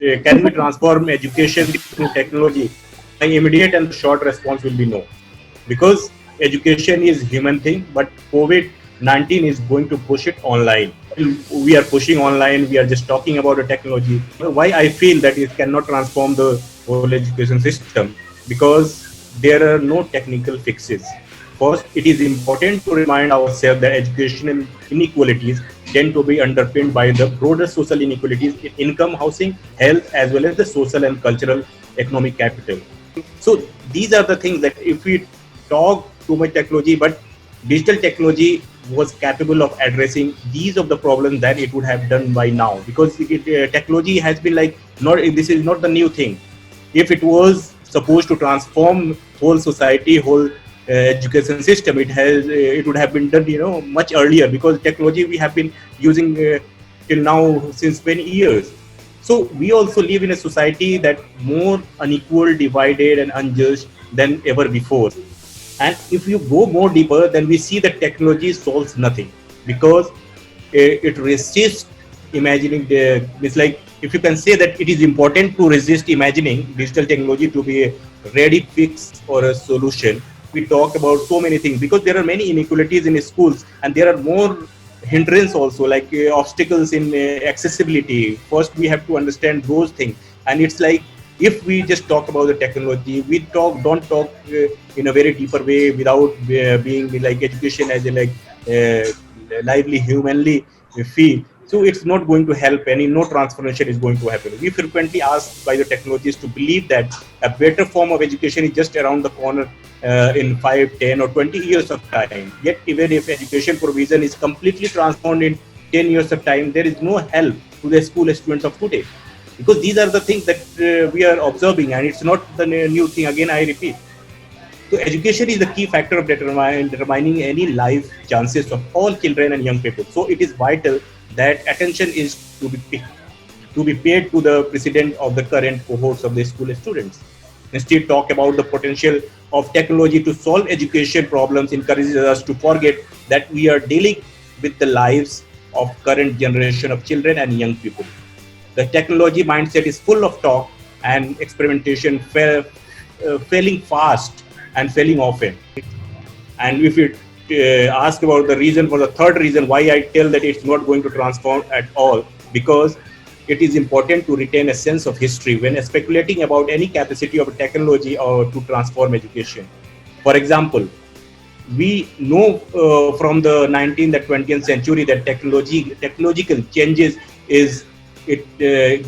can we transform education through technology? My immediate and short response will be no, because education is human thing, but COVID-19 is going to push it online. We are pushing online. We are just talking about the technology. Why I feel that it cannot transform the whole education system? Because there are no technical fixes. First, it is important to remind ourselves that educational inequalities tend to be underpinned by the broader social inequalities in income, housing, health, as well as the social and cultural economic capital. So these are the things that if we talk too much technology, but digital technology was capable of addressing these of the problems that it would have done by now, because technology has been like, not, this is not the new thing. If it was supposed to transform whole society, whole education system, it would have been done much earlier, because technology we have been using till now since many years. So we also live in a society that more unequal, divided, and unjust than ever before. And if you go more deeper, then we see that technology solves nothing, because it resists imagining the. It's like, if you can say that it is important to resist imagining digital technology to be a ready fix or a solution. We talk about so many things, because there are many inequalities in schools, and there are more hindrance also, like obstacles in accessibility. First we have to understand those things. And it's like, if we just talk about the technology, we don't talk in a very deeper way, without being like education as a like lively humanly feel. So it's not going to help any, no transformation is going to happen. We frequently asked by the technologists to believe that a better form of education is just around the corner in 5, 10, or 20 years of time. Yet even if education provision is completely transformed in 10 years of time, there is no help to the school students of today, because these are the things that we are observing, and it's not the new thing. Again, I repeat. So education is the key factor of determining any life chances of all children and young people. So it is vital that attention is to be paid to the precedent of the current cohorts of the school students. Instead, talk about the potential of technology to solve education problems encourages us to forget that we are dealing with the lives of current generation of children and young people. The technology mindset is full of talk and experimentation, failing fast and failing often. And if you ask about the reason, for the third reason why I tell that it's not going to transform at all, because it is important to retain a sense of history when speculating about any capacity of technology or to transform education. For example, we know from the 19th and 20th century that technological changes is it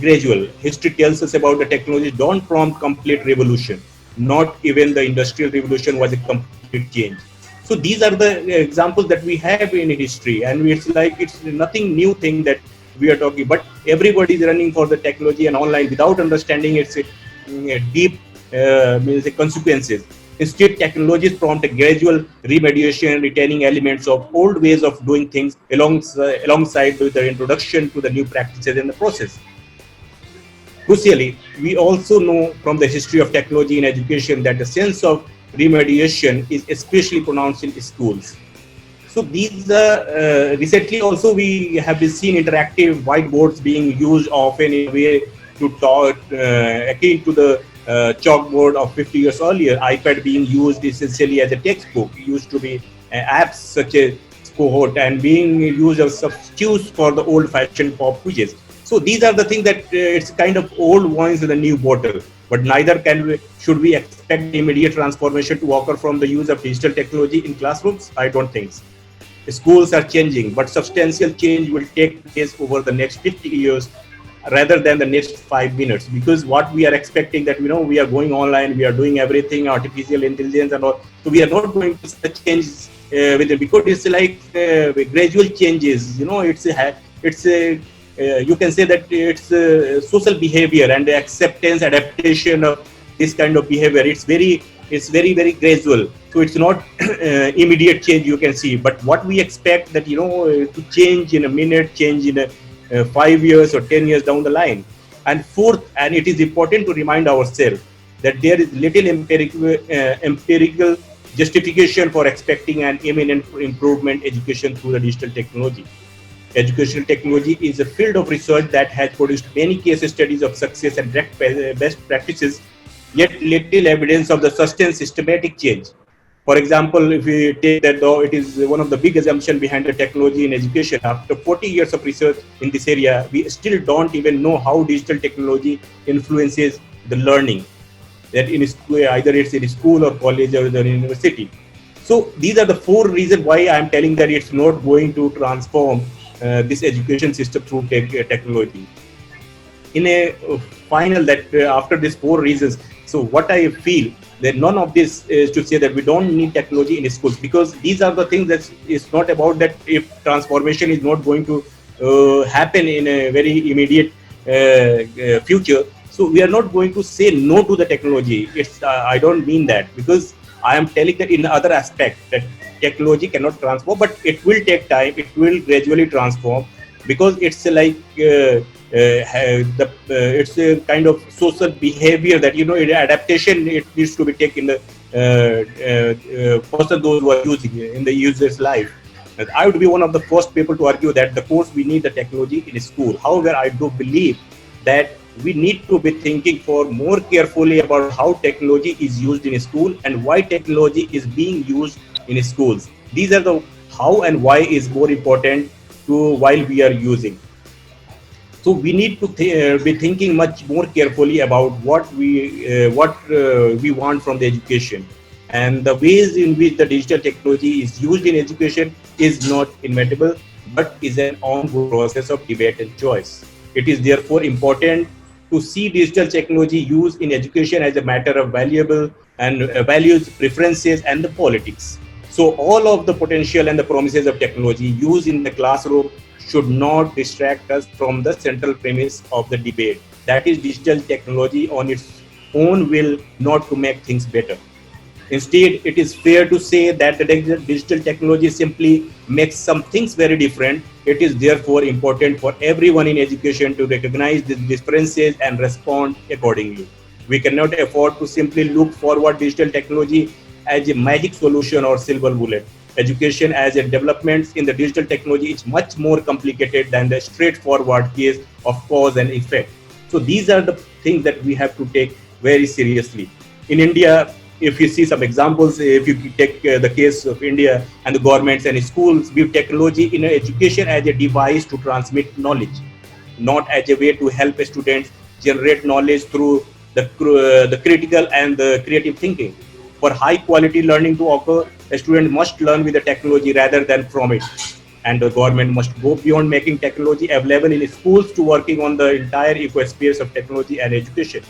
gradual. History tells us about the technology don't prompt complete revolution. Not even the industrial revolution was a complete change. So these are the examples that we have in history, and it's like, it's nothing new thing that we are talking. But everybody is running for the technology and online without understanding its deep means the consequences. Instead, technologies prompt a gradual remediation, retaining elements of old ways of doing things alongside with the introduction to the new practices in the process. Crucially, we also know from the history of technology in education that the sense of remediation is especially pronounced in schools. So these recently also we have been seen interactive whiteboards being used often in a way to talk akin to the chalkboard of 50 years earlier. iPad being used essentially as a textbook. It used to be apps such as cohort and being used as substitutes for the old-fashioned pop quizzes. So these are the things that it's kind of old wines in a new bottle. But neither should we expect immediate transformation to occur from the use of digital technology in classrooms. I don't think so. Schools are changing, but substantial change will take place over the next 50 years rather than the next 5 minutes. Because what we are expecting that, we are going online, we are doing everything, artificial intelligence and all. So we are not going to change with it, because it's like gradual changes. It's you can say that it's social behavior and the acceptance, adaptation of this kind of behavior. It's very gradual. So it's not immediate change you can see. But what we expect that to change in a minute, change in 5 years or 10 years down the line. And fourth, and it is important to remind ourselves that there is little empirical justification for expecting an imminent improvement education through the digital technology. Educational technology is a field of research that has produced many case studies of success and best practices, yet little evidence of the sustained systematic change. For example, if we take that, though it is one of the big assumptions behind the technology in education, after 40 years of research in this area, we still don't even know how digital technology influences the learning, that in school, either it's in school or college or the university. So these are the four reasons why I'm telling that it's not going to transform this education system through technology. In a final, that after these four reasons, so what I feel that none of this is to say that we don't need technology in schools, because these are the things that it's not about that if transformation is not going to happen in a very immediate future, so we are not going to say no to the technology. It's I don't mean that, because I am telling that in other aspect that technology cannot transform, but it will take time, it will gradually transform, because it's like it's a kind of social behavior that adaptation, it needs to be taken in the person those who are using it in the user's life. And I would be one of the first people to argue that the course we need the technology in school. However, I do believe that we need to be thinking for more carefully about how technology is used in school and why technology is being used in schools. These are the how and why is more important to while we are using. So we need to be thinking much more carefully about what we want from the education, and the ways in which the digital technology is used in education is not inevitable, but is an ongoing process of debate and choice. It is therefore important to see digital technology used in education as a matter of valuable and values, preferences, and the politics. So all of the potential and the promises of technology used in the classroom should not distract us from the central premise of the debate. That is, digital technology on its own will not to make things better. Instead, it is fair to say that the digital technology simply makes some things very different. It is therefore important for everyone in education to recognize these differences and respond accordingly. We cannot afford to simply look forward digital technology as a magic solution or silver bullet. Education as a development in the digital technology is much more complicated than the straightforward case of cause and effect. So these are the things that we have to take very seriously. In India, if you see some examples, if you take the case of India and the governments and schools view technology in education as a device to transmit knowledge, not as a way to help students generate knowledge through the critical and the creative thinking. For high quality learning to occur, a student must learn with the technology rather than from it. And the government must go beyond making technology available in schools to working on the entire ecosphere of technology and education.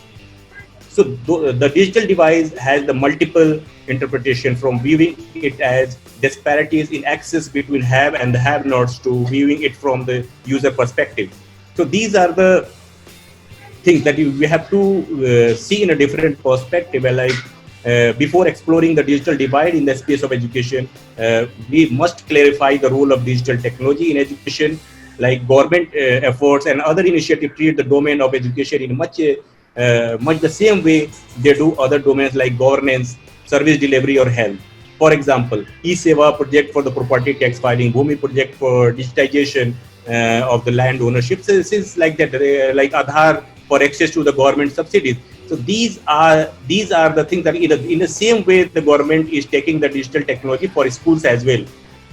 So the digital device has the multiple interpretation, from viewing it as disparities in access between have and the have-nots to viewing it from the user perspective. So these are the things that we have to see in a different perspective. Like before exploring the digital divide in the space of education, we must clarify the role of digital technology in education. Like government efforts and other initiatives treat the domain of education in much the same way they do other domains like governance, service delivery, or health. For example, e-Seva project for the property tax filing, Bhumi project for digitization of the land ownership. So this is like that, like Aadhaar for access to the government subsidies. So these are the things that in the same way the government is taking the digital technology for schools as well,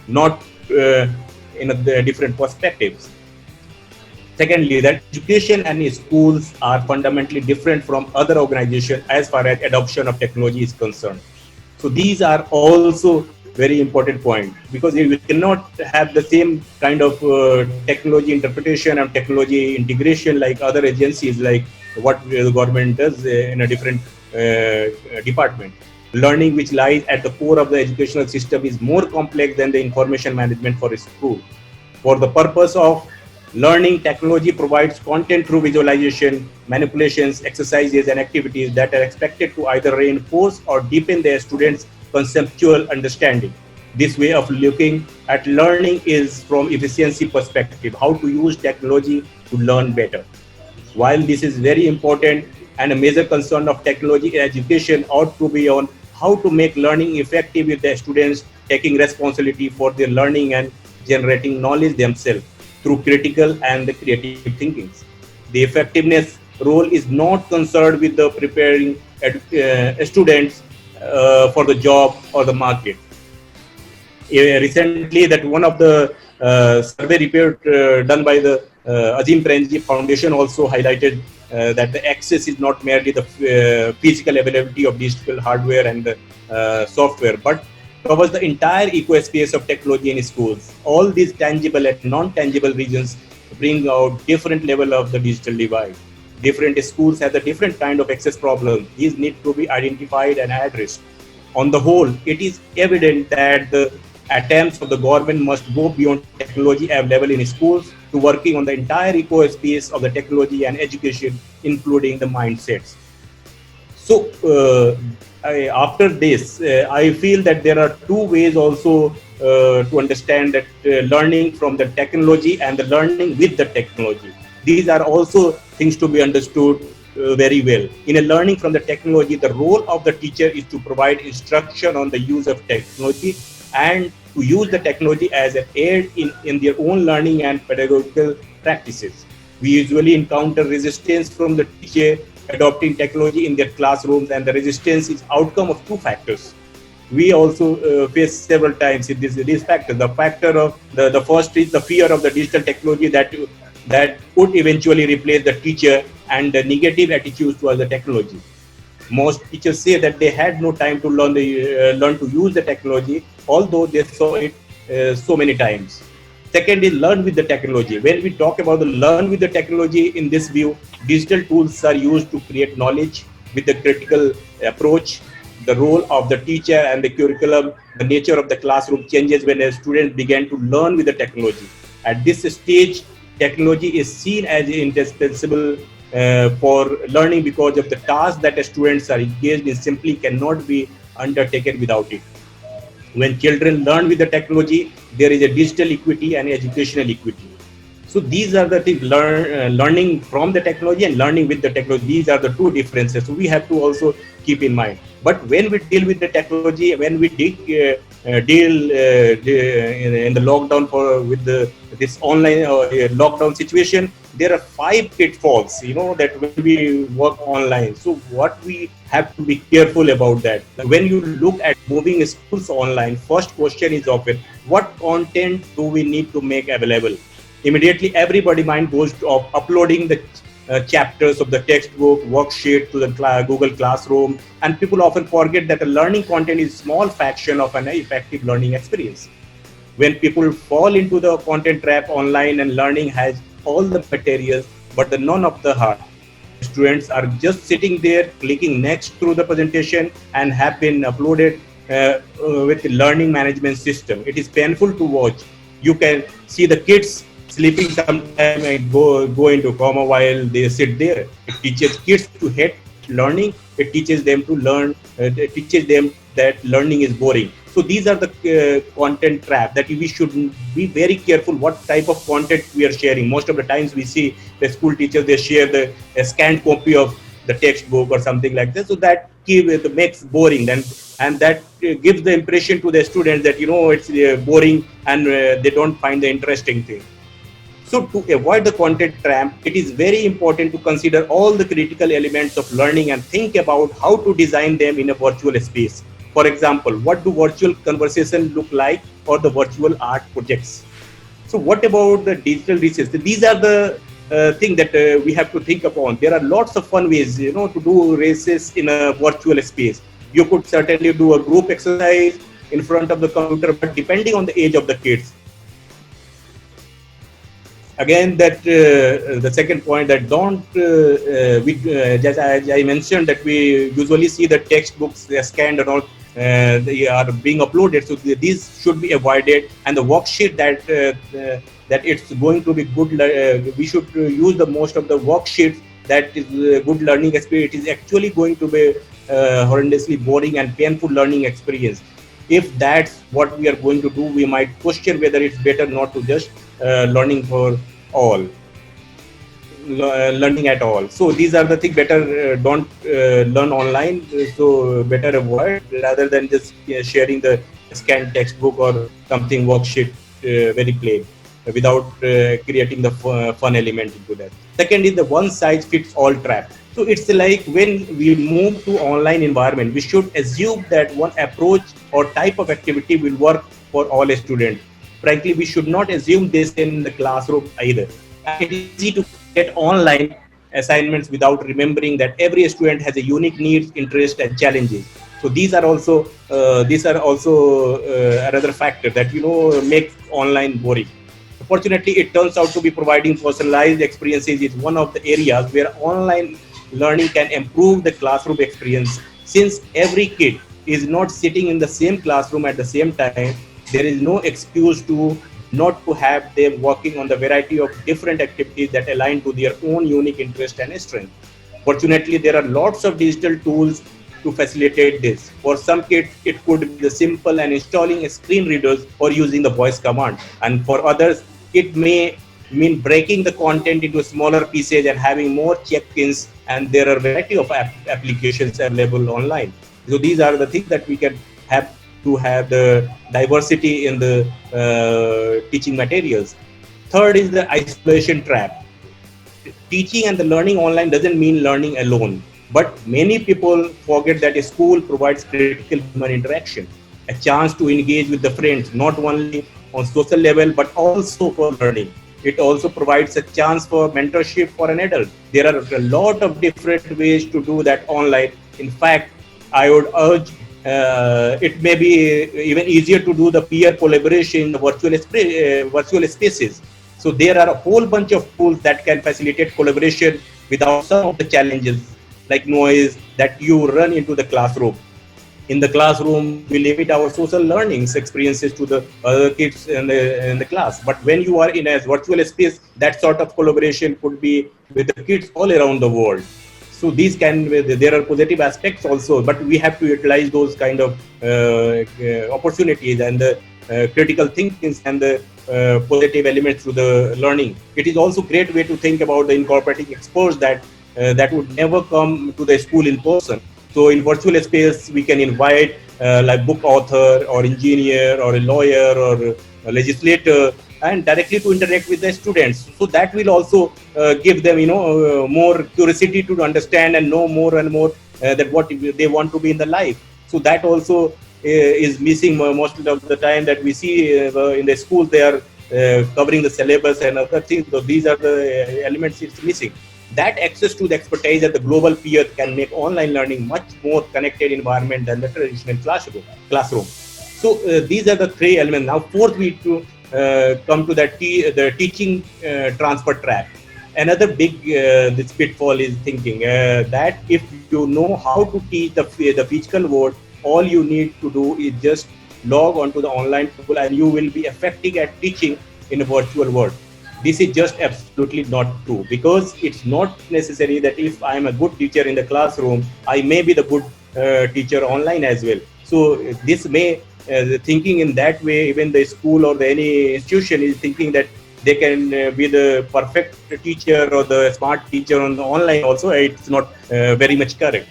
not in a different perspectives. Secondly, that education and schools are fundamentally different from other organizations as far as adoption of technology is concerned. So these are also very important point, because we cannot have the same kind of technology interpretation and technology integration like other agencies, like what the government does in a different department. Learning, which lies at the core of the educational system, is more complex than the information management for a school. For the purpose of learning, technology provides content through visualization, manipulations, exercises, and activities that are expected to either reinforce or deepen their students' conceptual understanding. This way of looking at learning is from efficiency perspective, how to use technology to learn better. While this is very important and a major concern of technology in education ought to be on how to make learning effective with the students taking responsibility for their learning and generating knowledge themselves. through critical and the creative thinkings. The effectiveness role is not concerned with the preparing students for the job or the market. Recently, that one of the survey report done by the Azim Premji Foundation also highlighted that the access is not merely the physical availability of digital hardware and software, but covers the entire ecospace of technology in schools. All these tangible and non-tangible regions bring out different level of the digital divide. Different schools have a different kind of access problems. These need to be identified and addressed. On the whole, it is evident that the attempts of the government must go beyond technology available in schools to working on the entire ecospace of the technology and education, including the mindsets. So after this, I feel that there are two ways also to understand that learning from the technology and the learning with the technology. These are also things to be understood very well. In a learning from the technology, the role of the teacher is to provide instruction on the use of technology and to use the technology as an aid in their own learning and pedagogical practices. We usually encounter resistance from the teacher adopting technology in their classrooms, and the resistance is outcome of two factors. We also face several times in these factors. The factor of the first is the fear of the digital technology that would eventually replace the teacher, and the negative attitudes towards the technology. Most teachers say that they had no time to learn to use the technology, although they saw it so many times. Second is learn with the technology. When we talk about the learn with the technology, in this view, digital tools are used to create knowledge with the critical approach. The role of the teacher and the curriculum, the nature of the classroom changes when a student began to learn with the technology. At this stage, technology is seen as indispensable for learning because of the tasks that the students are engaged in simply cannot be undertaken without it. When children learn with the technology, there is a digital equity and educational equity. So these are the things, learning from the technology and learning with the technology. These are the two differences. So we have to also keep in mind. But when we deal with the technology, when we deal in the lockdown with this online lockdown situation, there are 5 pitfalls, that when we work online. So what we have to be careful about that. When you look at moving schools online, first question is often, what content do we need to make available? Immediately, everybody mind goes to uploading the chapters of the textbook, worksheet to the Google Classroom, and people often forget that the learning content is a small fraction of an effective learning experience. When people fall into the content trap online and learning has all the materials, but none of the heart. Students are just sitting there clicking next through the presentation and have been uploaded with the learning management system. It is painful to watch. You can see the kids sleeping sometime and go into coma while they sit there. It teaches kids to hate learning. It teaches them to learn. It teaches them that learning is boring. So these are the content trap that we should be very careful what type of content we are sharing. Most of the times we see the school teachers, they share a scanned copy of the textbook or something like that. So that makes boring, and that gives the impression to the students that it's boring and they don't find the interesting thing. So to avoid the content trap, it is very important to consider all the critical elements of learning and think about how to design them in a virtual space. For example, what do virtual conversations look like, or the virtual art projects? So what about the digital research? These are the thing that we have to think upon. There are lots of fun ways, to do races in a virtual space. You could certainly do a group exercise in front of the computer, but depending on the age of the kids. Again, that the second point, that don't just as I mentioned, that we usually see the textbooks scanned and all they are being uploaded. So these should be avoided, and the worksheet that it's going to be good. We should use the most of the worksheets that is good learning experience. It is actually going to be horrendously boring and painful learning experience. If that's what we are going to do, we might question whether it's better not to just learning for all, learning at all. So these are the things, better don't learn online. So better avoid rather than just sharing the scanned textbook or something worksheet very plain. without creating the fun element into that. Second is the one size fits all trap. So it's like when we move to online environment, we should assume that one approach or type of activity will work for all students. Frankly, we should not assume this in the classroom either. And it is easy to create online assignments without remembering that every student has a unique needs, interest, and challenges. So these are also another factor that makes online boring. Fortunately, it turns out to be providing personalized experiences is one of the areas where online learning can improve the classroom experience. Since every kid is not sitting in the same classroom at the same time, there is no excuse to not to have them working on the variety of different activities that align to their own unique interest and strength. Fortunately, there are lots of digital tools to facilitate this. For some kids, it could be the simple and installing screen readers or using the voice command. And for others, it may mean breaking the content into smaller pieces and having more check-ins. And there are a variety of applications available online. So these are the things that we can have to have the diversity in the teaching materials. Third is the isolation trap. Teaching and the learning online doesn't mean learning alone, but many people forget that a school provides critical human interaction, a chance to engage with the friends, not only on social level, but also for learning. It also provides a chance for mentorship for an adult. There are a lot of different ways to do that online. In fact, I would urge it may be even easier to do the peer collaboration in the virtual spaces. So there are a whole bunch of tools that can facilitate collaboration without some of the challenges like noise that you run into the classroom. In the classroom, we limit our social learnings experiences to the other kids in the class. But when you are in a virtual space, that sort of collaboration could be with the kids all around the world. So these there are positive aspects also, but we have to utilize those kind of opportunities and the critical thinkings and the positive elements to the learning. It is also great way to think about the incorporating experts that would never come to the school in person. So in virtual space, we can invite like book author or engineer or a lawyer or a legislator and directly to interact with the students. So that will also give them, more curiosity to understand and know more and more that what they want to be in the life. So that also is missing most of the time that we see in the schools. They are covering the syllabus and other things. So these are the elements it's missing. That access to the expertise at the global peer can make online learning much more connected environment than the traditional classroom. So these are the three elements. Now, fourth, we to come to the teaching transfer trap. Another big this pitfall is thinking that if you know how to teach the physical world, all you need to do is just log onto the online tool and you will be effective at teaching in a virtual world. This is just absolutely not true, because it's not necessary that if I'm a good teacher in the classroom, I may be the good teacher online as well. So this may thinking in that way, even the school or any institution is thinking that they can be the perfect teacher or the smart teacher on the online also. It's not very much correct.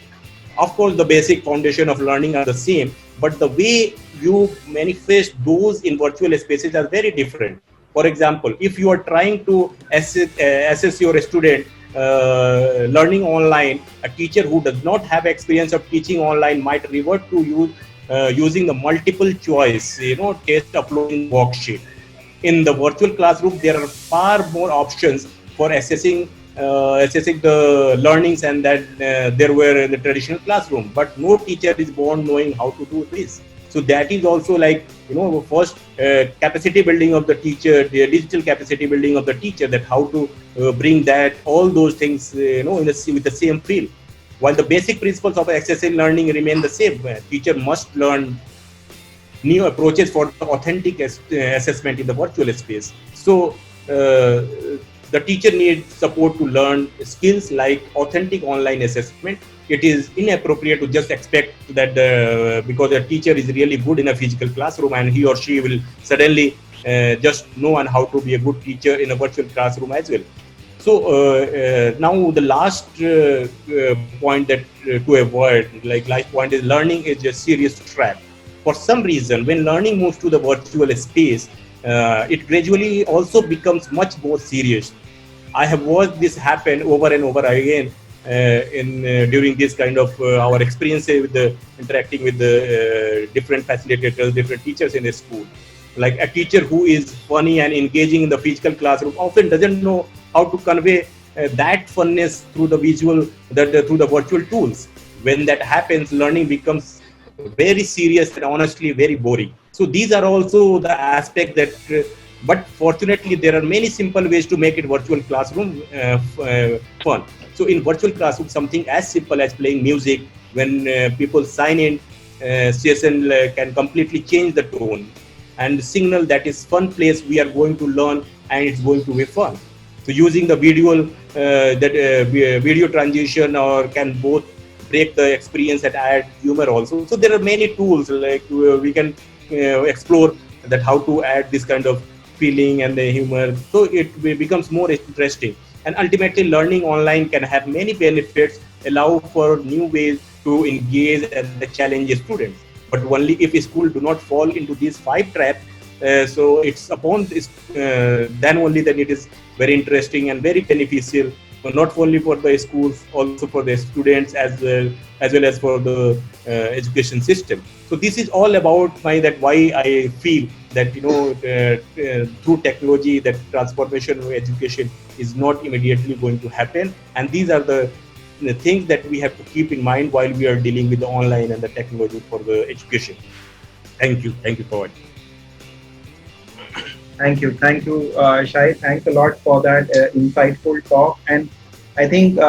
Of course, the basic foundation of learning are the same, but the way you manifest those in virtual spaces are very different. For example, if you are trying to assess your student learning online, a teacher who does not have experience of teaching online might revert to you using the multiple choice, test uploading worksheet. In the virtual classroom, there are far more options for assessing the learnings and that there were in the traditional classroom. But no teacher is born knowing how to do this. So that is also like, first capacity building of the teacher, the digital capacity building of the teacher, that how to bring that, all those things, with the same feel. While the basic principles of accessible learning remain the same, teacher must learn new approaches for the authentic assessment in the virtual space. So the teacher needs support to learn skills like authentic online assessment. It is inappropriate to just expect that because a teacher is really good in a physical classroom and he or she will suddenly just know and how to be a good teacher in a virtual classroom as well. So now the last point that to avoid, like last point, is learning is a serious trap. For some reason, when learning moves to the virtual space, it gradually also becomes much more serious. I have watched this happen over and over again in during this kind of our experience with the interacting with the different facilitators, different teachers in the school. Like a teacher who is funny and engaging in the physical classroom often doesn't know how to convey that funness through the visual, through the virtual tools. When that happens, learning becomes very serious and honestly very boring. So these are also the aspects that but fortunately there are many simple ways to make it virtual classroom fun. So in virtual classroom, something as simple as playing music when people sign in session can completely change the tone and signal that is fun place we are going to learn and it's going to be fun. So using the video transition or can both break the experience and add humor also. So there are many tools like we can explore that how to add this kind of feeling and the humor. So it becomes more interesting. And ultimately, learning online can have many benefits, allow for new ways to engage and challenge students. But only if a school do not fall into these five traps. So it's upon this, then only then it is very interesting and very beneficial, not only for the schools, also for the students as well as for the education system. So this is all about my that why I feel that through technology that transformation of education is not immediately going to happen, and these are the things that we have to keep in mind while we are dealing with the online and the technology for the education. Thank you for watching. Thank you, Shahid. Thanks a lot for that insightful talk. And I think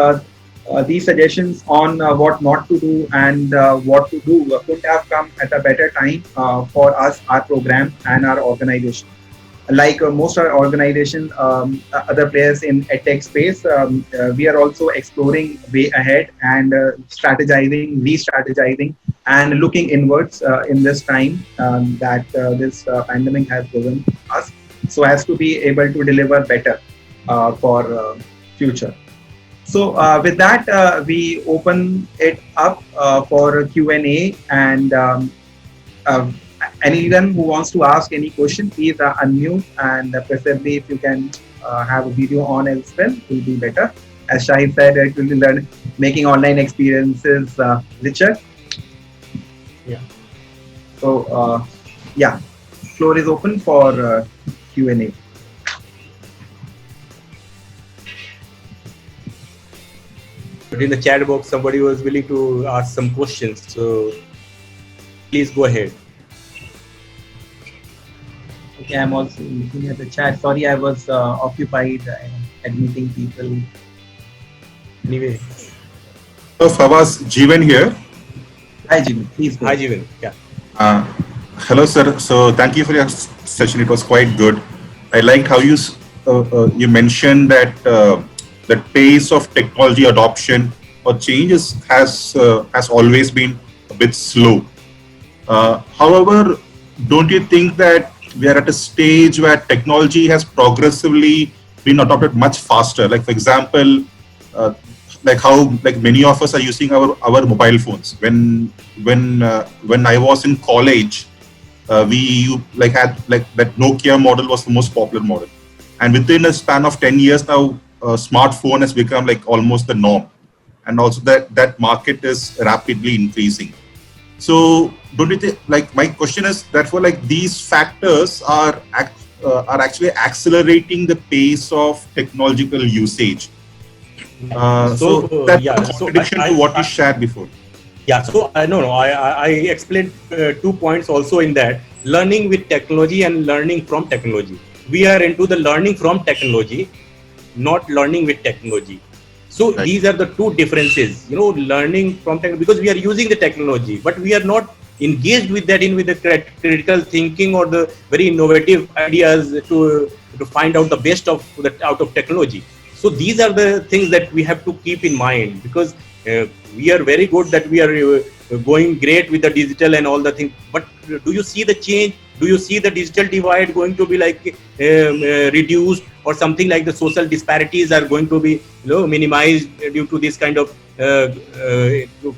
these suggestions on what not to do and what to do couldn't have come at a better time for us, our program, and our organization. Like most of our organization, other players in edtech space, we are also exploring way ahead and strategizing, re-strategizing, and looking inwards in this time that this pandemic has given us, so as to be able to deliver better for future. So with that, we open it up for Q&A, and uh, anyone who wants to ask any question, please unmute, and preferably if you can have a video on as well, it will be better. As Shahid said, it will be making online experiences richer. Yeah. So yeah, floor is open for Q&A. But in the chat box, somebody was willing to ask some questions. So please go ahead. Okay, I'm also looking at the chat. Sorry, I was occupied admitting people. Anyway. So Fawaz, Jeevan here. Hi, Jeevan. Please go. Hi, Jeevan. Yeah. Hello, sir. So thank you for your session. It was quite good. I liked how you mentioned that the pace of technology adoption or changes has always been a bit slow. However, don't you think that we are at a stage where technology has progressively been adopted much faster? Like, for example, like how many of us are using our mobile phones. When I was in college, we had that Nokia model was the most popular model, and within a span of 10 years now, smartphone has become like almost the norm, and also that market is rapidly increasing. So don't you think, like, my question is therefore, like, these factors are actually accelerating the pace of technological usage? So that's a contradiction to what you shared before. Yeah, so I explained 2 points also in that: learning with technology and learning from technology. We are into the learning from technology, not learning with technology. So Right. These are the two differences, learning from technology, because we are using the technology, but we are not engaged with that with the critical thinking or the very innovative ideas to find out the best out of technology. So these are the things that we have to keep in mind, because we are very good that we are going great with the digital and all the things, but do you see the change? Do you see the digital divide going to be reduced, or something like the social disparities are going to be minimized due to this kind of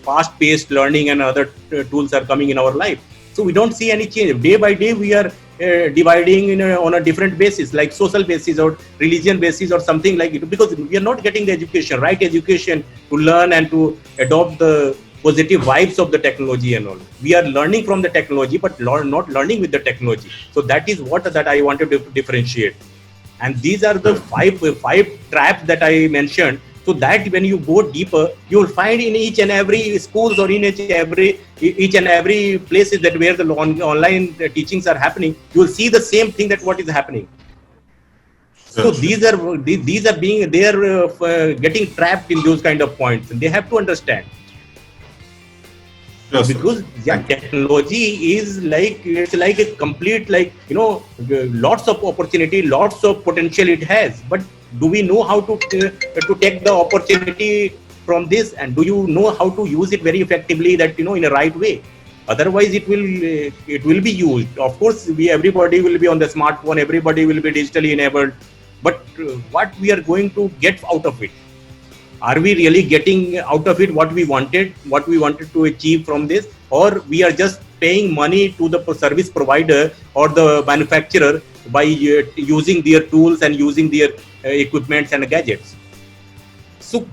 fast-paced learning and other tools are coming in our life? So we don't see any change. Day by day, we are dividing on a different basis, like social basis or religion basis or something like it, because we are not getting the education, right education to learn and to adopt the positive vibes of the technology and all. We are learning from the technology, but not learning with the technology. So that is what that I wanted to differentiate. And these are the five traps that I mentioned. So that when you go deeper, you will find in each and every schools or in each and every places that where the online teachings are happening, you will see the same thing that what is happening. So these are being, they are getting trapped in those kind of points, and they have to understand. Because technology is like, it's like a complete, like, lots of opportunity, lots of potential it has, but do we know how to take the opportunity from this, and do you know how to use it very effectively, that in a right way? Otherwise it will be used, of course, everybody will be on the smartphone, everybody will be digitally enabled, but what we are going to get out of it? Are we really getting out of it what we wanted to achieve from this, or we are just paying money to the service provider or the manufacturer by using their tools and using their equipments and gadgets? So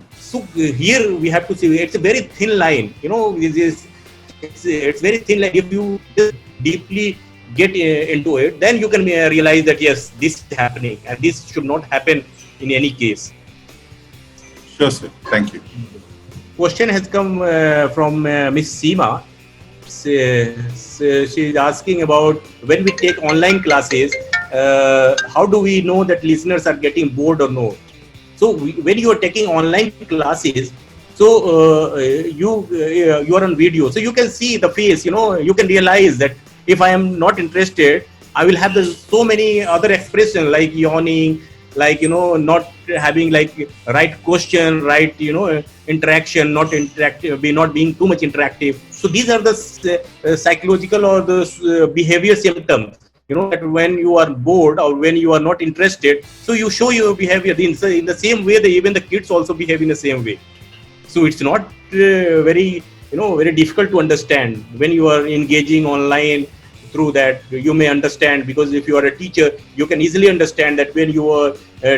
here we have to see, it's a very thin line, it's very thin line. If you just deeply get into it, then you can realize that yes, this is happening and this should not happen in any case. Sure, sir. Thank you. Question has come from Miss Seema. She is asking about, when we take online classes, how do we know that listeners are getting bored or not? So when you are taking online classes, so you are on video, so you can see the face. You can realize that if I am not interested, I will have so many other expressions like yawning, like not having like right question, right interaction, not being too much interactive. So these are the psychological or the behavior symptoms, that when you are bored or when you are not interested, so you show your behavior in the same way that even the kids also behave in the same way. So it's not very difficult to understand when you are engaging online. Through that you may understand, because if you are a teacher, you can easily understand that when you are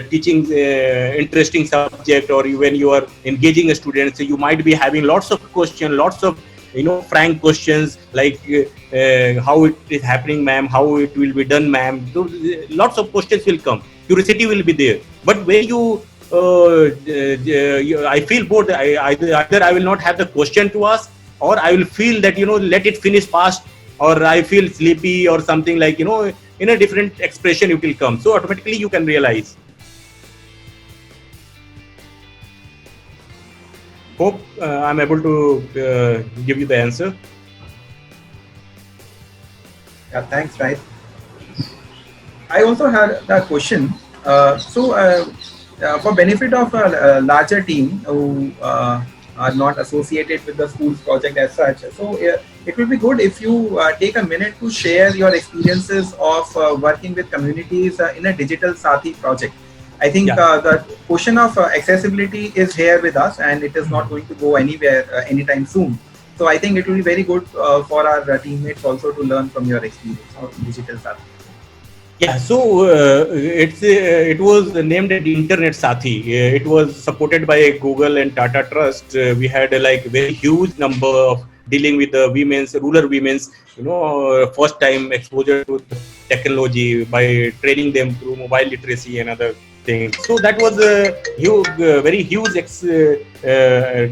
teaching interesting subject, or when you are engaging a student, so you might be having lots of questions, lots of frank questions, like how it is happening, ma'am, how it will be done, ma'am. So, lots of questions will come, curiosity will be there. But when you I feel bored, either I will not have the question to ask, or I will feel that let it finish fast, or I feel sleepy or something, like in a different expression it will come. So automatically you can realize. Hope I'm able to give you the answer. Yeah, thanks, right. I also had that question. For benefit of a larger team who are not associated with the school's project as such, so it will be good if you take a minute to share your experiences of working with communities in a digital Sathi project. I think the question of accessibility is here with us, and it is not going to go anywhere anytime soon. So I think it will be very good for our teammates also to learn from your experience of digital Sathi. Yeah, so it was named as Internet Sathi. It was supported by Google and Tata Trust. We had a very huge number of dealing with the rural women's, first time exposure to technology by training them through mobile literacy and other things. So that was a huge, very huge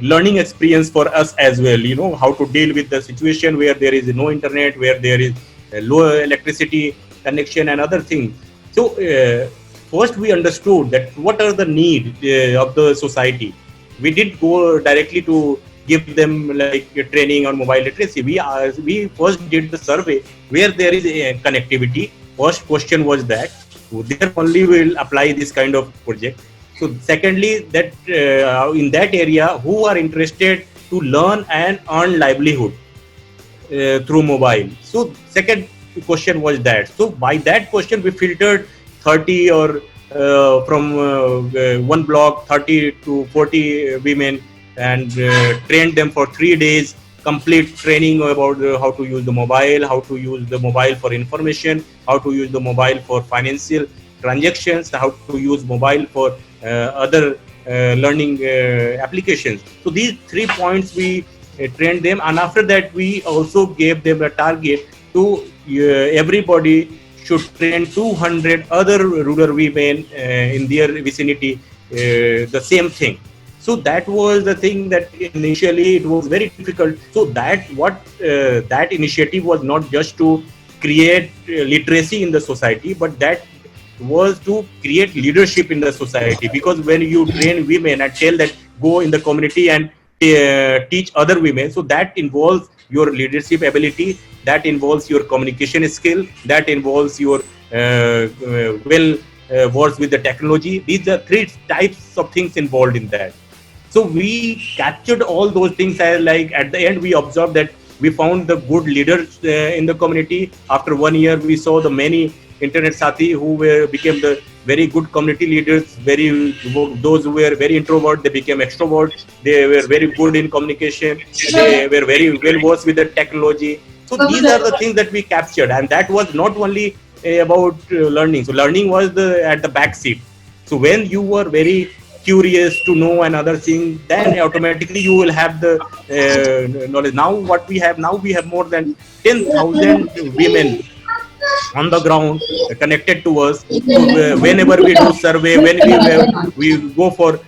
learning experience for us as well. How to deal with the situation where there is no internet, where there is low electricity connection and other things. So first we understood that what are the need of the society. We did go directly to give them training on mobile literacy. We first did the survey where there is a connectivity. First question was that there only will apply this kind of project. So secondly, that in that area who are interested to learn and earn livelihood through mobile. So second question was that. So by that question we filtered 30 or from one block 30 to 40 women, and trained them for 3 days complete training about how to use the mobile, how to use the mobile for information, how to use the mobile for financial transactions, how to use mobile for other learning applications. So these 3 points we trained them, and after that we also gave them a target to everybody should train 200 other rural women in their vicinity the same thing. So that was the thing that initially it was very difficult. So that initiative was not just to create literacy in the society, but that was to create leadership in the society. Because when you train women and tell that go in the community and teach other women, so that involves your leadership ability, that involves your communication skill, that involves your well versed with the technology. These are three types of things involved in that. So we captured all those things, as like at the end we observed that we found the good leaders in the community. After 1 year we saw the many internet sati who became the very good community leaders. Those who were very introvert, they became extrovert. They were very good in communication, they were very well versed with the technology. So these are the things that we captured, and that was not only about learning. So learning was the at the back seat. So when you were very curious to know another thing, then automatically you will have the knowledge. Now what we have now, we have more than 10,000 women on the ground connected to us. So whenever we do survey, when we go for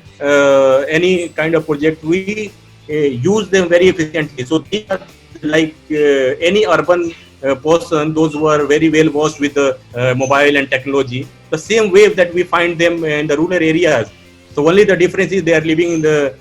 any kind of project, we use them very efficiently. So these are like any urban person, those who are very well versed with the mobile and technology, the same way that we find them in the rural areas. So only the difference is they are living in the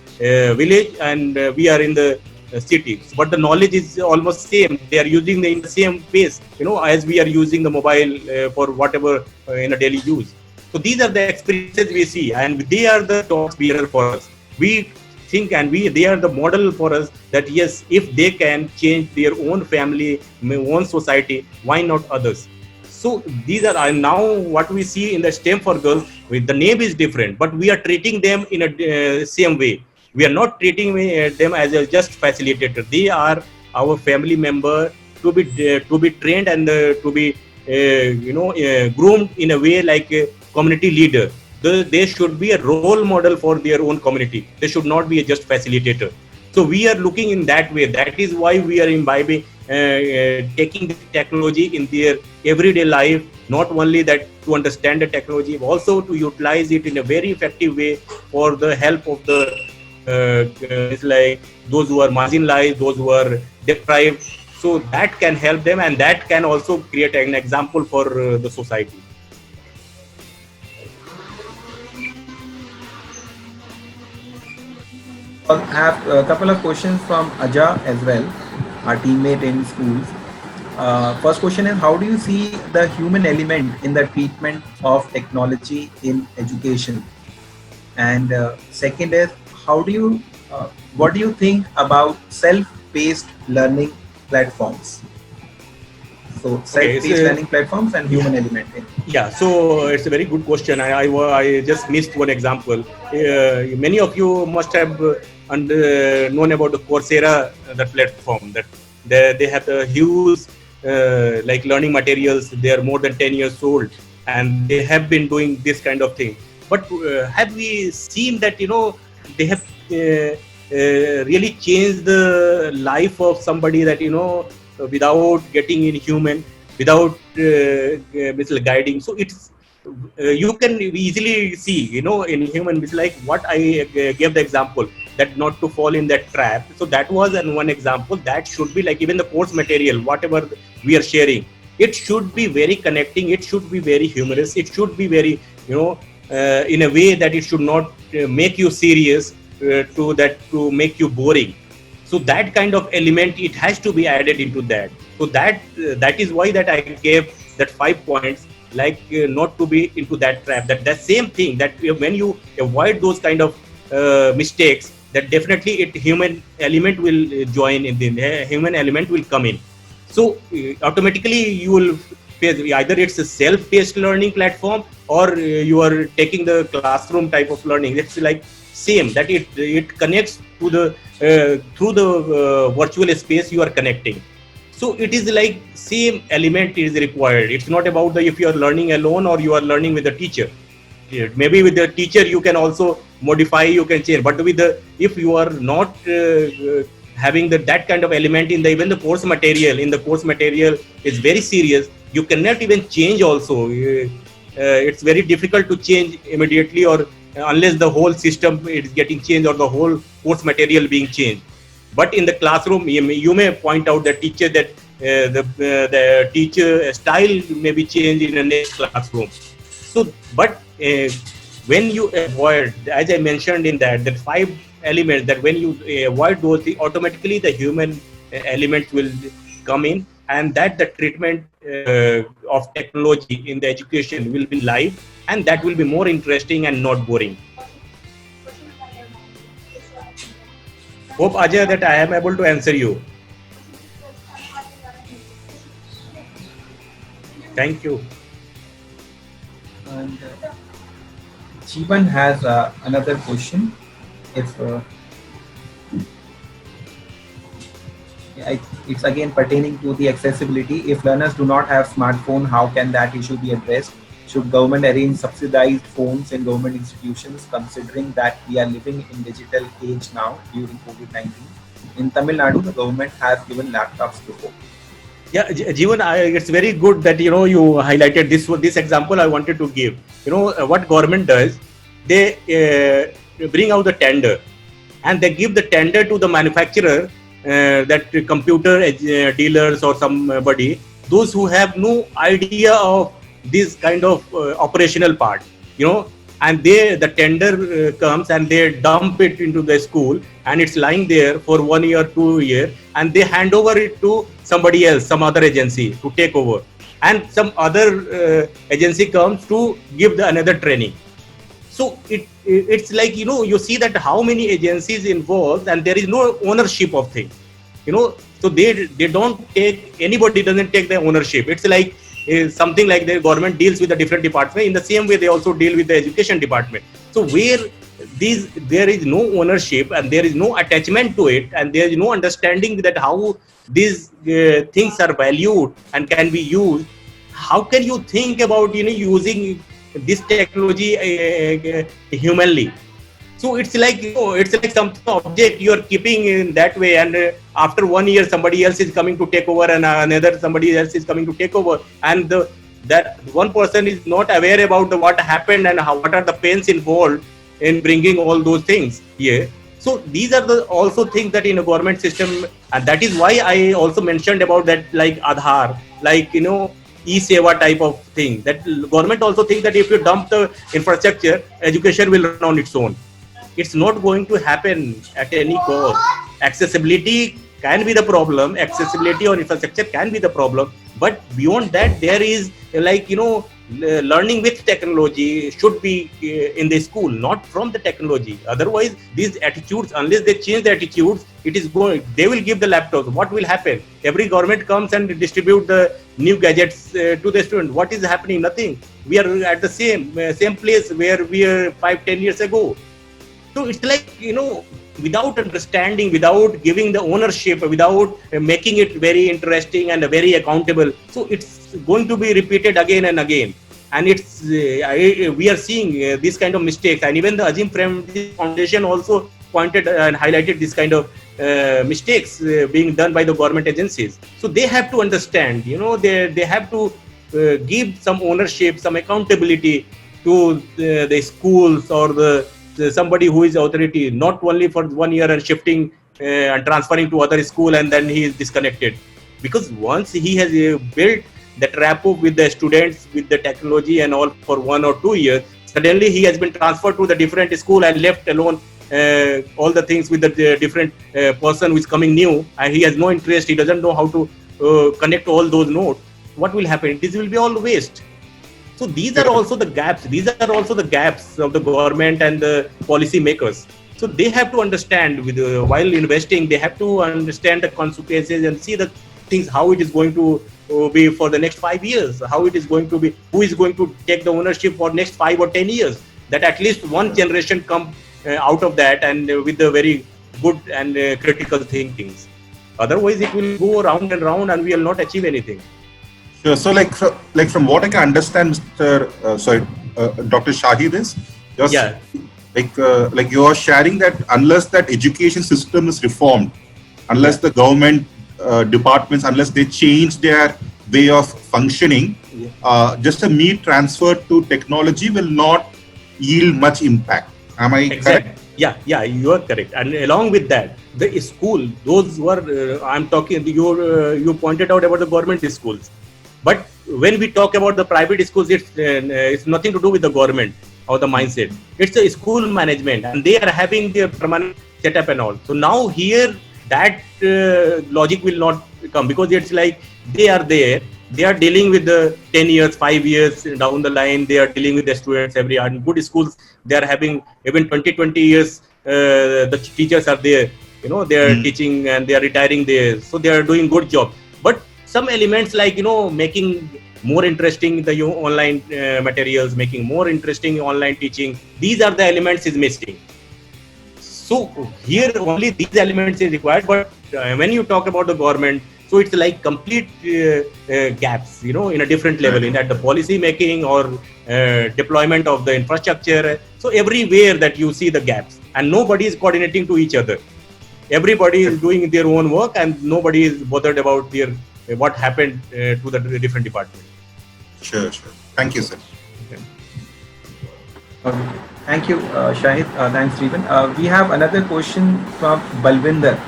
village, and we are in the cities, but the knowledge is almost same. They are using in the same pace, as we are using the mobile for whatever in a daily use. So these are the experiences we see, and they are the torch bearer for us. We think, and they are the model for us, that yes, if they can change their own family, own society, why not others? So these are, and now what we see in the STEM for girls, with the name is different, but we are treating them in a same way. We are not treating them as a just facilitator. They are our family member, to be trained and to be groomed in a way like a community leader. They should be a role model for their own community. They should not be a just facilitator. So we are looking in that way. That is why we are imbibing, taking the technology in their everyday life. Not only that to understand the technology, but also to utilize it in a very effective way for the help of the it's like those who are marginalized, those who are deprived. So that can help them, and that can also create an example for the society. I have a couple of questions from Aja as well, our teammate in schools. First question is, how do you see the human element in the treatment of technology in education? And second is, what do you think about self-paced learning platforms? So self-paced learning platforms and human element. Yeah, so it's a very good question. I just missed one example. Many of you must have known about the Coursera, the platform that they have the huge like learning materials. They are more than 10 years old, and they have been doing this kind of thing. But have we seen that they have really changed the life of somebody, that without getting in human, without guiding? So it's you can easily see in human, it's like what I gave the example, that not to fall in that trap. So that was one example. That should be like even the course material, whatever we are sharing, it should be very connecting, it should be very humorous, it should be very in a way that it should not make you serious, to make you boring. So that kind of element, it has to be added into that. So that is why that I gave that 5 points, like not to be into that trap. That same thing, that when you avoid those kind of mistakes, that definitely human element will join in, the human element will come in. So automatically you will face, either it's a self-paced learning platform, or you are taking the classroom type of learning. It's like same, that it connects to the through the virtual space you are connecting. So it is like same element is required. It's not about the if you are learning alone or you are learning with a teacher. Maybe with the teacher you can also modify, you can change, but with the if you are not having that kind of element in the even the course material, in the course material is very serious, you cannot even change also. It's very difficult to change immediately, or unless the whole system is getting changed or the whole course material being changed. But in the classroom you may point out the teacher that the teacher style may be changed in the next classroom. So but when you avoid, as I mentioned in that five elements, that when you avoid those things, automatically the human elements will come in, and that the treatment of technology in the education will be live, and that will be more interesting and not boring. Hope, Ajay, that I am able to answer you. Thank you. And Jeevan has another question. If it's again pertaining to the accessibility. If learners do not have smartphone, how can that issue be addressed? Should government arrange subsidized phones in government institutions, considering that we are living in digital age now during COVID-19? In Tamil Nadu, the government has given laptops before. Yeah, Jeevan, it's very good that you highlighted this example. I wanted to give. What government does, they bring out the tender, and they give the tender to the manufacturer, that computer dealers or somebody, those who have no idea of this kind of operational part, and the tender comes and they dump it into the school, and it's lying there for 1 year, 2 year, and they hand over it to somebody else, some other agency to take over, and some other agency comes to give another training. So it's like, you see that how many agencies involved, and there is no ownership of things, so they don't take, anybody doesn't take the ownership. It's like something like the government deals with the different department, in the same way they also deal with the education department. So where there is no ownership and there is no attachment to it, and there is no understanding that how these things are valued and can be used, how can you think about using this technology humanly? So it's like it's like some object you are keeping in that way, and after 1 year somebody else is coming to take over, and another somebody else is coming to take over, and that one person is not aware about what happened and what are the pains involved in bringing all those things here. So these are the also things that in a government system, and that is why I also mentioned about that, like Aadhaar, like e-seva type of thing, that government also think that if you dump the infrastructure, education will run on its own. It's not going to happen at any cost. Accessibility can be the problem, accessibility or infrastructure can be the problem, but beyond that there is like learning with technology should be in the school, not from the technology. Otherwise these attitudes, unless they change the attitudes, it is going, they will give the laptops. What will happen? Every government comes and distribute the new gadgets to the student. What is happening? Nothing. We are at the same place where we were 5-10 years ago. So it's like, without understanding, without giving the ownership, without making it very interesting and very accountable. So it's going to be repeated again and again. And it's we are seeing these kind of mistakes. And even the Azim Foundation also pointed and highlighted this kind of mistakes being done by the government agencies. So they have to understand, they have to give some ownership, some accountability to the schools or somebody who is authority, not only for 1 year and shifting and transferring to other school and then he is disconnected. Because once he has built that rapport with the students, with the technology and all for 1 or 2 years, suddenly he has been transferred to the different school and left alone all the things with the different person who is coming new, and he has no interest, he doesn't know how to connect all those nodes. What will happen? This will be all waste. So these are also the gaps. These are also the gaps of the government and the policy makers. So they have to understand while investing, they have to understand the consequences and see the things, how it is going to be for the next 5 years, how it is going to be, who is going to take the ownership for next 5 or 10 years, that at least one generation come out of that and with the very good and critical thinkings. Otherwise, it will go round and round, and we will not achieve anything. Sure. So, like from what I can understand, Mr. Dr. Shahid is just Yeah, like you are sharing that unless that education system is reformed, unless yeah, the government departments, unless they change their way of functioning, yeah. just a mere transfer to technology will not yield much impact. Am I correct? Exact. Yeah, yeah, you are correct. And along with that, the school, those were I'm talking. You pointed out about the government schools, but when we talk about the private schools, it's nothing to do with the government or the mindset. It's the school management, and they are having their permanent setup and all. So now here that logic will not come, because it's like they are there. They are dealing with the 10 years, 5 years down the line. They are dealing with the students every year. In good schools, they are having even 20 years. The teachers are there. They are Mm. teaching and they are retiring there. So they are doing good job. But some elements like, making more interesting the online materials, making more interesting online teaching, these are the elements is missing. So here only these elements is required. But when you talk about the government, so it's like complete gaps, in a different level, in Right. that the policy making or deployment of the infrastructure. So everywhere that you see the gaps, and nobody is coordinating to each other. Everybody is doing their own work, and nobody is bothered about their what happened to the different department. Sure, sure. Thank you, sir. Okay. Okay. Thank you, Shahid. Thanks, Stephen. We have another question from Balwinder.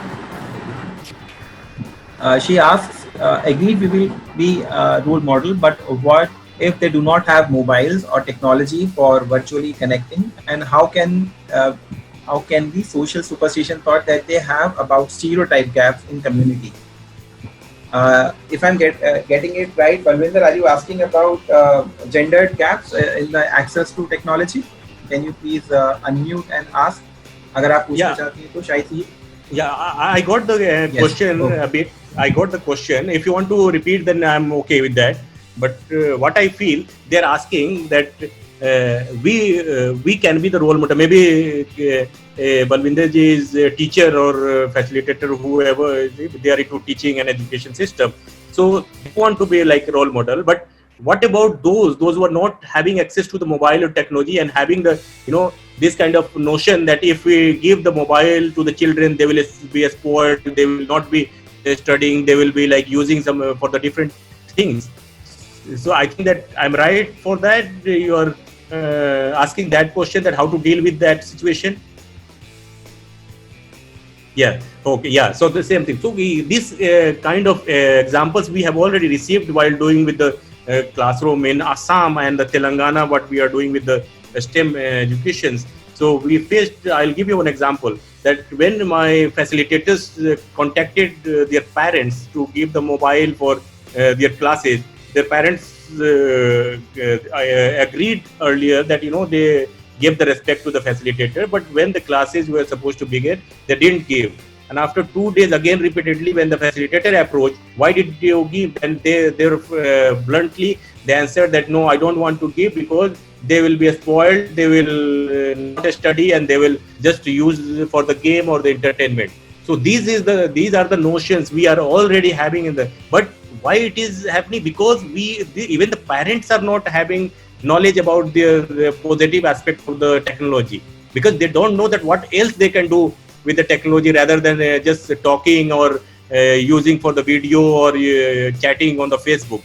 She asks, agreed we will be a role model, but what if they do not have mobiles or technology for virtually connecting? And how can the social superstition thought that they have about stereotype gaps in community? If I'm getting it right, Balwinder, are you asking about gendered gaps in the access to technology? Can you please unmute and ask? अगर आप पूछना Yeah, चाहती हैं तो शायद ये yeah, I got the yes. question Okay. a bit. I got the question. If you want to repeat, then I'm okay with that. But what I feel, they're asking that we can be the role model. Maybe Balwinder ji is a teacher or facilitator, whoever they are into teaching and education system. So they want to be like a role model. But what about those who are not having access to the mobile or technology, and having the this kind of notion that if we give the mobile to the children, they will be spoiled, they will not be studying, they will be like using some for the different things. So I think that I'm right for that. You are asking that question, that how to deal with that situation. Yeah. Okay. Yeah. So the same thing. So this kind of examples we have already received while doing with the classroom in Assam and the Telangana, what we are doing with the STEM educations. So we faced. I'll give you one example, that when my facilitators contacted their parents to give the mobile for their classes, their parents agreed earlier that they gave the respect to the facilitator, but when the classes were supposed to begin, they didn't give. And after 2 days, again repeatedly, when the facilitator approached, why did you give? And they bluntly they answered that no, I don't want to give because they will be spoiled, they will not study, and they will just use for the game or the entertainment. So these are the notions we are already having in the. But why it is happening? Because even the parents are not having knowledge about the positive aspect of the technology, because they don't know that what else they can do with the technology rather than just talking or using for the video or chatting on the Facebook.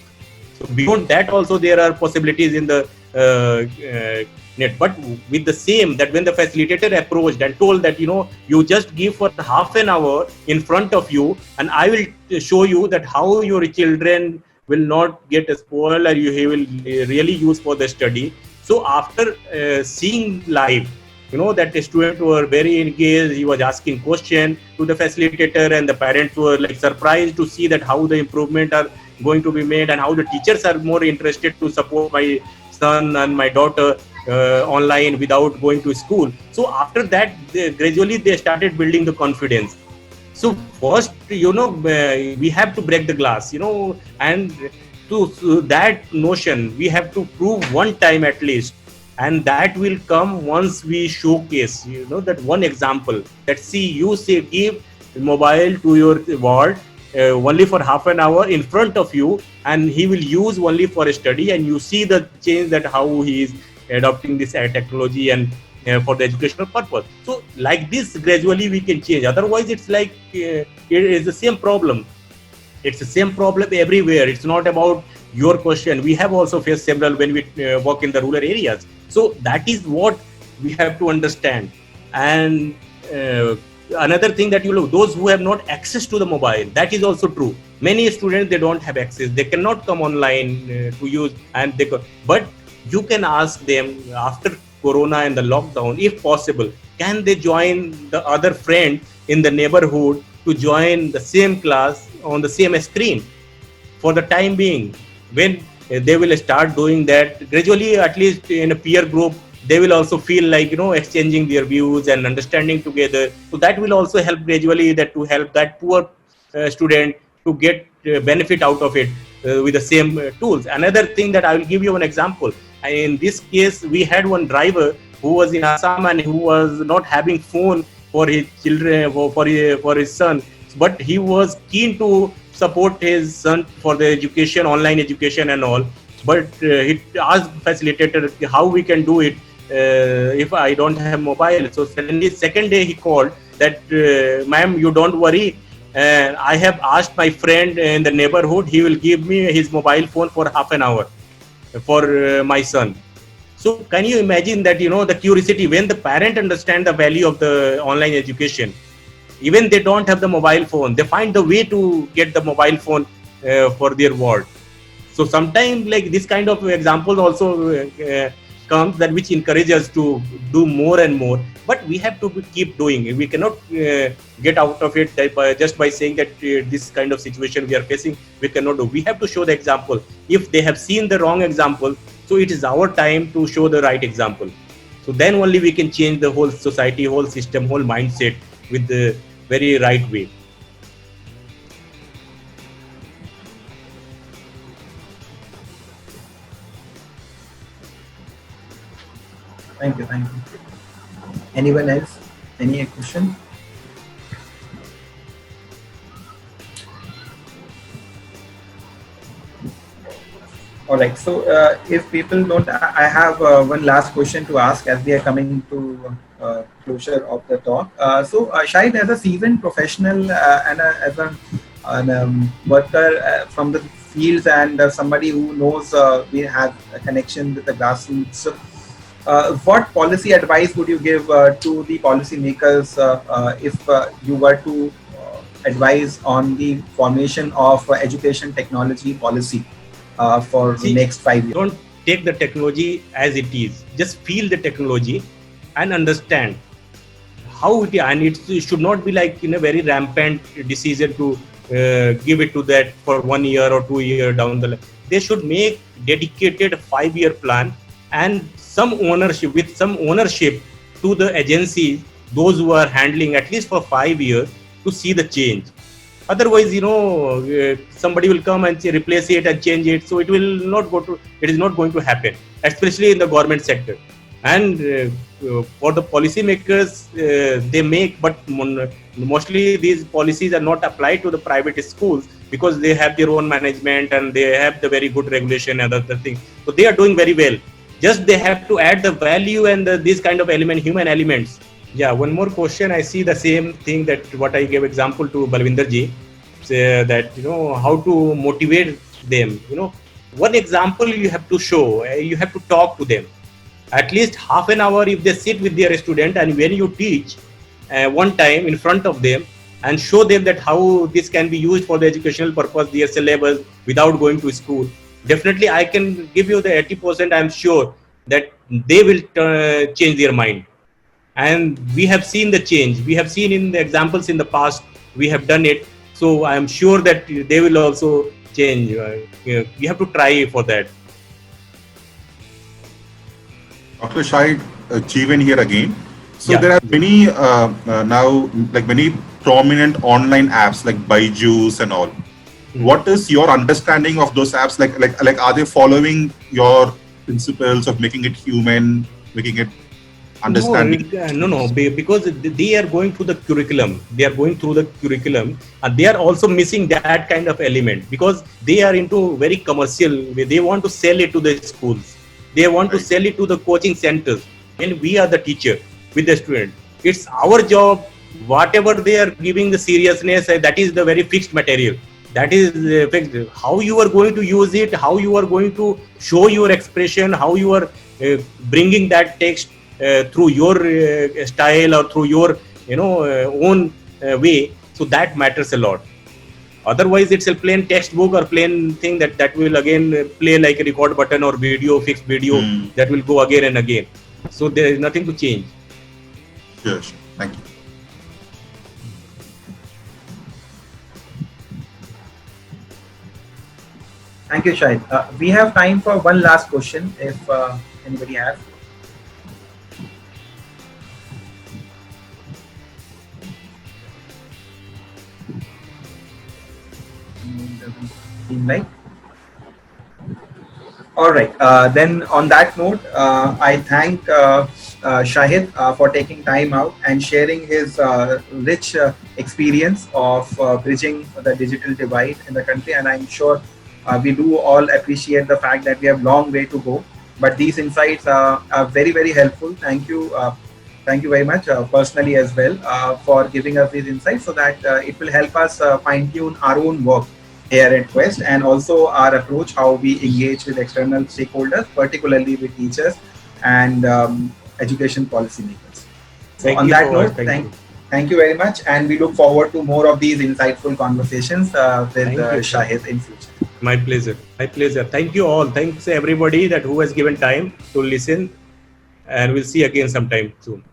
So beyond that also there are possibilities in the net. But with the same, that when the facilitator approached and told that you just give for half an hour in front of you, and I will show you that how your children will not get spoiled, or he will really use for the study. So after seeing live, that the students were very engaged. He was asking question to the facilitator, and the parents were like surprised to see that how the improvement are going to be made, and how the teachers are more interested to support my son and my daughter online without going to school. So after that, gradually they started building the confidence. So first, we have to break the glass, and to that notion, we have to prove one time at least and that will come once we showcase, that one example, that see, you say give mobile to your ward only for half an hour in front of you, and he will use only for a study, and you see the change, that how he is adopting this technology and for the educational purpose. So like this, gradually we can change. Otherwise it's like it is the same problem. It's the same problem everywhere. It's not about your question. We have also faced several when we work in the rural areas. So that is what we have to understand. And another thing, that those who have not access to the mobile, that is also true. Many students, they don't have access. They cannot come online to use, and but you can ask them after Corona and the lockdown, if possible, can they join the other friend in the neighborhood to join the same class on the same screen for the time being. When they will start doing that gradually, at least in a peer group, they will also feel like exchanging their views and understanding together. So that will also help gradually, that to help that poor student to get benefit out of it with the same tools. Another thing, that I will give you an example. In this case, we had one driver who was in Assam and who was not having phone for his children, for his son, but he was keen to support his son for the education, online education and all. But he asked facilitator how we can do it if I don't have mobile. So suddenly, second day he called that, ma'am, you don't worry. I have asked my friend in the neighborhood. He will give me his mobile phone for half an hour for my son. So can you imagine that, the curiosity, when the parent understand the value of the online education, even they don't have the mobile phone, they find the way to get the mobile phone for their ward. So sometimes like this kind of examples also comes, that which encourage us to do more and more. But we have to keep doing. We cannot get out of it just by saying that this kind of situation we are facing, we cannot do. We have to show the example. If they have seen the wrong example, so it is our time to show the right example. So then only we can change the whole society, whole system, whole mindset with the very right way. Thank you. Thank you. Anyone else? Any question? All right. So, if people don't, I have one last question to ask as we are coming to closure of the talk. Shahid, as a seasoned professional and as an worker from the fields and somebody who knows we have a connection with the grassroots, what policy advice would you give to the policymakers if you were to advise on the formation of education technology policy for the next 5 years? Don't take the technology as it is. Just feel the technology and understand how it is. And it should not be like in a very rampant decision to give it to that for 1 year or 2 years down the line. They should make dedicated 5-year plan and some ownership to the agencies, those who are handling at least for 5 years, to see the change. Otherwise, somebody will come and replace it and change it. So it is not going to happen, especially in the government sector. And for the policymakers, they make, but mostly these policies are not applied to the private schools because they have their own management and they have the very good regulation and other things. So they are doing very well. Just they have to add the value and these kind of human elements. Yeah, one more question. I see the same thing that what I gave example to Balvinder ji, that how to motivate them. One example you have to show. You have to talk to them. At least half an hour if they sit with their student, and when you teach one time in front of them and show them that how this can be used for the educational purpose, their syllabus, without going to school. Definitely, I can give you the 80%. I'm sure that they will change their mind. And we have seen the change. We have seen in the examples in the past, we have done it. So I'm sure that they will also change. You have to try for that. Dr. Shahid, Jeevan here again. So Yeah. there are many now, like many prominent online apps like Byju's and all. What is your understanding of those apps? Like are they following your principles of making it human, making it No, understanding. because they are going through the curriculum. They are going through the curriculum, and they are also missing that kind of element because they are into very commercial way. They want to sell it to the schools. They want to Right. sell it to the coaching centers. And we are the teacher with the student. It's our job. Whatever they are giving the seriousness, that is the very fixed material. That is fixed. How you are going to use it, how you are going to show your expression, how you are bringing that text through your style or through your own way, so that matters a lot. Otherwise it's a plain textbook or plain thing that will again play like a record button or video, fixed video, that will go again and again. So there is nothing to change. Sure. Thank you. Thank you, Shahid. We have time for one last question if anybody has. Doesn't seem like. All right. Then on that note, I thank Shahid for taking time out and sharing his rich experience of bridging the digital divide in the country. And I'm sure we do all appreciate the fact that we have long way to go. But these insights are very, very helpful. Thank you. Thank you very much personally as well for giving us these insights so that it will help us fine tune our own work here at Quest, and also our approach, how we engage with external stakeholders, particularly with teachers and education policymakers. So Thank on you that so note, much. thank you very much, and we look forward to more of these insightful conversations with Thank you. Shahid in future. My pleasure. Thank you all. Thanks everybody that who has given time to listen, and we'll see again sometime soon.